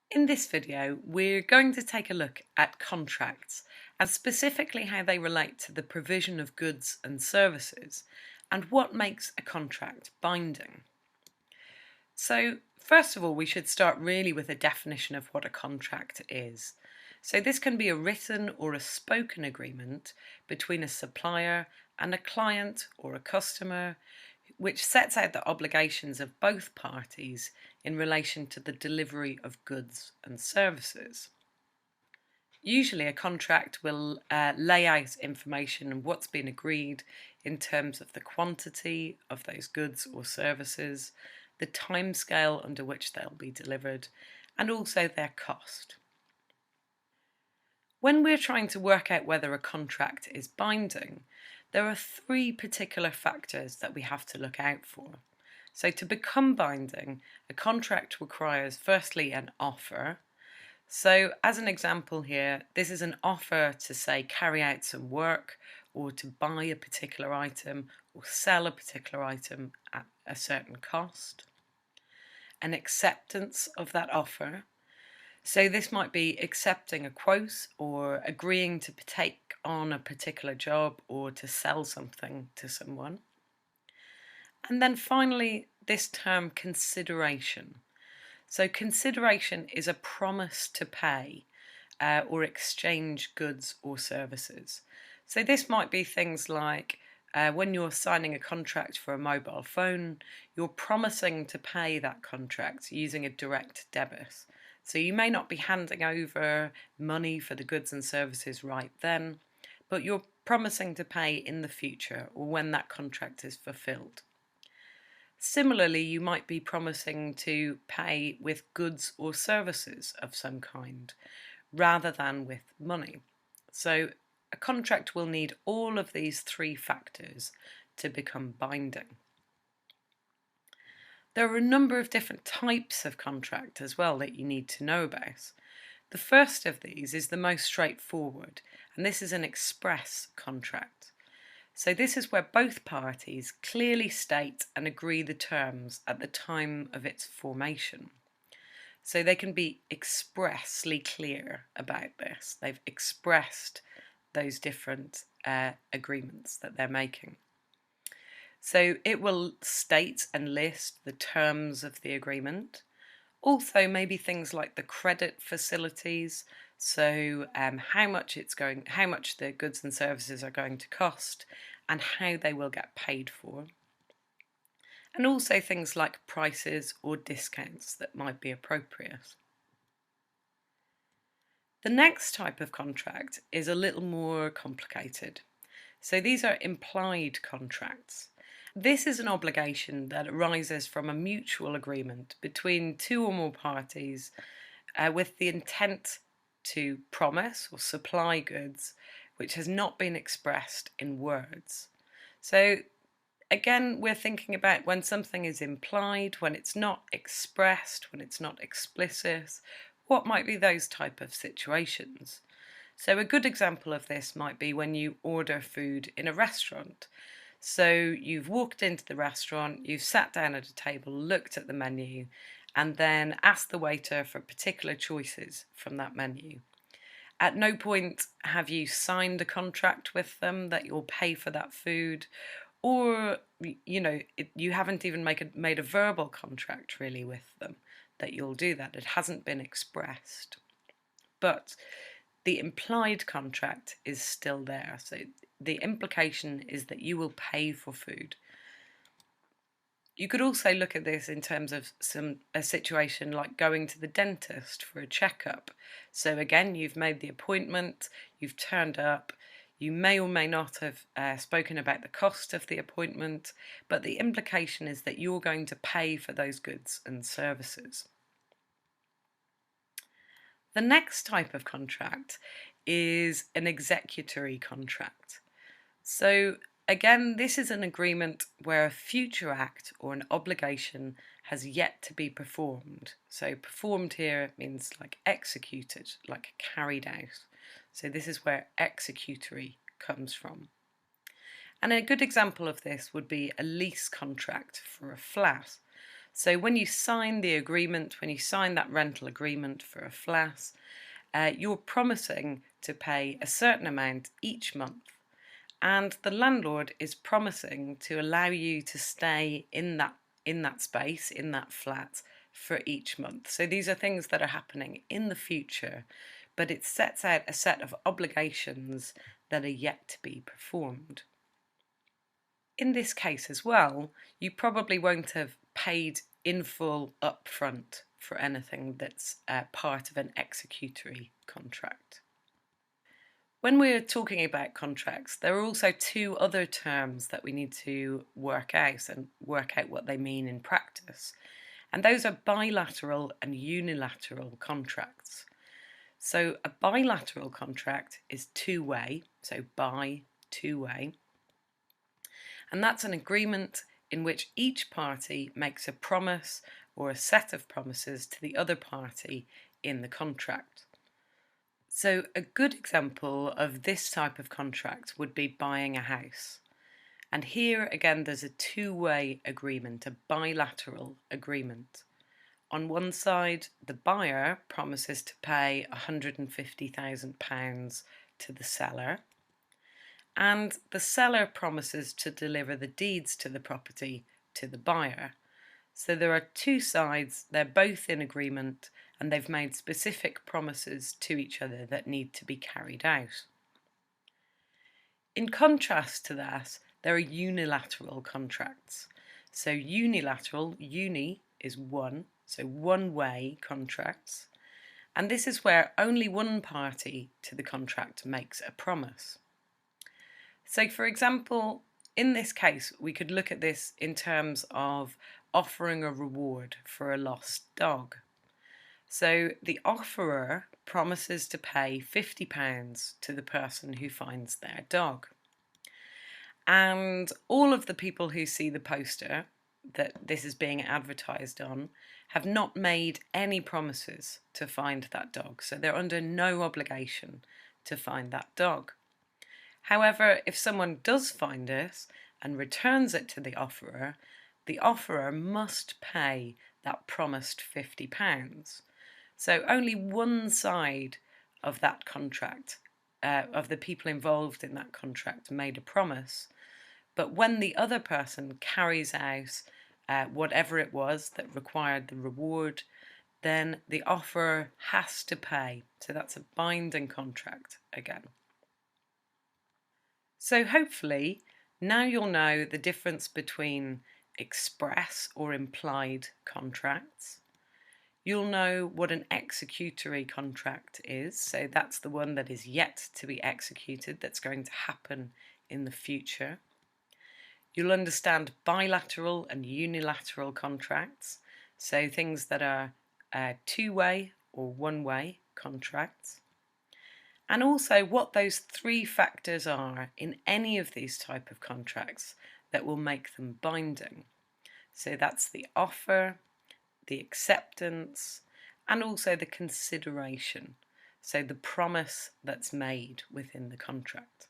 In this video, we're going to take a look at contracts and specifically how they relate to the provision of goods and services and what makes a contract binding. So, first of all, we should start really with a definition of what a contract is. So this can be a written or a spoken agreement between a supplier and a client or a customer, which sets out the obligations of both parties in relation to the delivery of goods and services. Usually a contract will lay out information on what's been agreed in terms of the quantity of those goods or services, the timescale under which they'll be delivered, and also their cost. When we're trying to work out whether a contract is binding, there are three particular factors that we have to look out for. So to become binding, a contract requires firstly an offer. So as an example here, this is an offer to say carry out some work or to buy a particular item or sell a particular item at a certain cost. An acceptance of that offer. So this might be accepting a quote or agreeing to take on a particular job or to sell something to someone. And then finally, this term consideration. So consideration is a promise to pay or exchange goods or services. So this might be things like when you're signing a contract for a mobile phone, you're promising to pay that contract using a direct debit. So you may not be handing over money for the goods and services right then, but you're promising to pay in the future or when that contract is fulfilled. Similarly, you might be promising to pay with goods or services of some kind rather than with money. So a contract will need all of these three factors to become binding. There are a number of different types of contract as well that you need to know about. The first of these is the most straightforward, and this is an express contract. So this is where both parties clearly state and agree the terms at the time of its formation. So they can be expressly clear about this. They've expressed those different agreements that they're making. So it will state and list the terms of the agreement. Also maybe things like the credit facilities, so how much the goods and services are going to cost and how they will get paid for. And also things like prices or discounts that might be appropriate. The next type of contract is a little more complicated. So these are implied contracts. This is an obligation that arises from a mutual agreement between two or more parties with the intent to promise or supply goods which has not been expressed in words. So again, we're thinking about when something is implied, when it's not expressed, when it's not explicit, what might be those type of situations? So a good example of this might be when you order food in a restaurant. So you've walked into the restaurant, you've sat down at a table, looked at the menu, and then asked the waiter for particular choices from that menu. At no point have you signed a contract with them that you'll pay for that food, or you haven't even made a verbal contract really with them that you'll do that. It hasn't been expressed. But the implied contract is still there. So the implication is that you will pay for food. You could also look at this in terms of a situation like going to the dentist for a checkup. So again, you've made the appointment, you've turned up, you may or may not have spoken about the cost of the appointment, but the implication is that you're going to pay for those goods and services. The next type of contract is an executory contract. So again, this is an agreement where a future act or an obligation has yet to be performed. So performed here means like executed, like carried out. So this is where executory comes from. And a good example of this would be a lease contract for a flat. So when you sign the agreement, when you sign that rental agreement for a flat, you're promising to pay a certain amount each month, and the landlord is promising to allow you to stay in that space, in that flat, for each month. So these are things that are happening in the future, but it sets out a set of obligations that are yet to be performed. In this case as well, you probably won't have paid in full upfront for anything that's part of an executory contract. When we're talking about contracts, there are also two other terms that we need to work out and work out what they mean in practice. And those are bilateral and unilateral contracts. So a bilateral contract is two-way, so two-way. And that's an agreement in which each party makes a promise or a set of promises to the other party in the contract. So a good example of this type of contract would be buying a house. And here again there's a two-way agreement, a bilateral agreement. On one side, the buyer promises to pay £150,000 to the seller, and the seller promises to deliver the deeds to the property to the buyer. So there are two sides, they're both in agreement, and they've made specific promises to each other that need to be carried out. In contrast to that, there are unilateral contracts. So unilateral, uni is one, so one-way contracts, and this is where only one party to the contract makes a promise. So for example, in this case, we could look at this in terms of offering a reward for a lost dog. So the offerer promises to pay £50 to the person who finds their dog. And all of the people who see the poster that this is being advertised on have not made any promises to find that dog. So they're under no obligation to find that dog. However, if someone does find it and returns it to the offerer must pay that promised £50. So only one side of that contract, of the people involved in that contract, made a promise. But when the other person carries out whatever it was that required the reward, then the offerer has to pay. So that's a binding contract again. So hopefully now you'll know the difference between express or implied contracts. You'll know what an executory contract is, so that's the one that is yet to be executed, that's going to happen in the future. You'll understand bilateral and unilateral contracts, so things that are two-way or one-way contracts. And also what those three factors are in any of these type of contracts that will make them binding. So that's the offer, the acceptance, and also the consideration, so the promise that's made within the contract.